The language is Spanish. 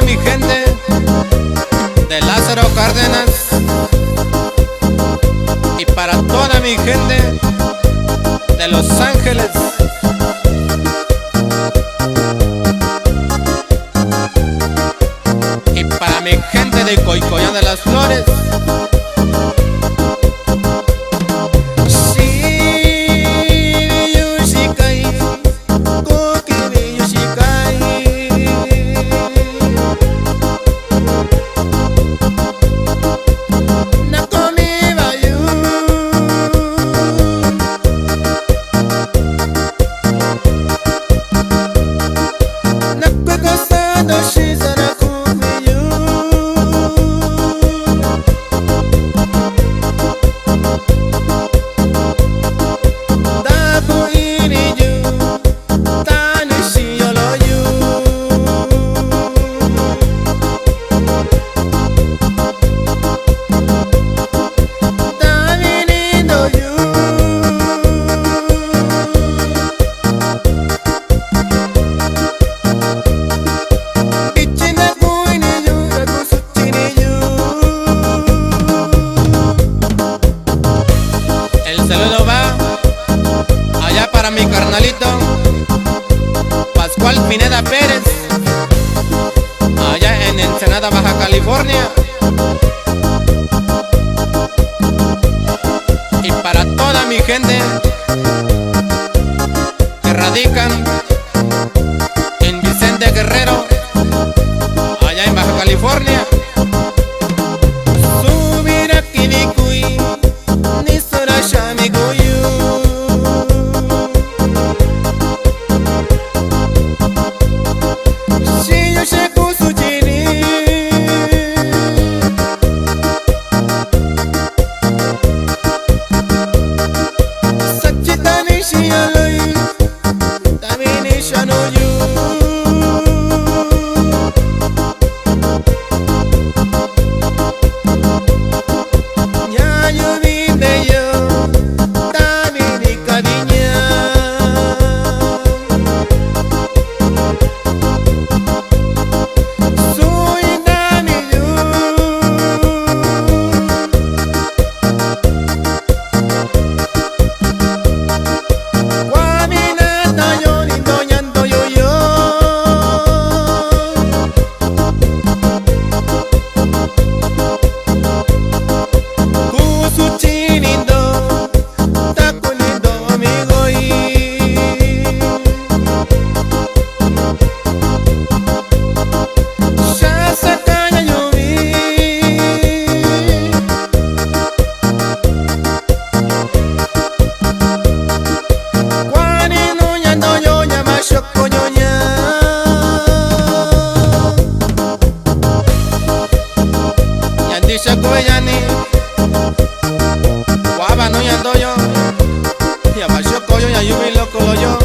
mi gente de Lázaro Cárdenas y para toda mi gente de Los Ángeles. Y para mi gente de Coicoyán de las Flores. Saludo va allá para mi carnalito Pascual Pineda Pérez, allá en Ensenada, Baja California. Y para toda mi gente que radican en Vicente Guerrero, allá en Baja California. Dice Cuyani, Guaba no yando yo, y a Macho Coyo y a Yubi loco yo.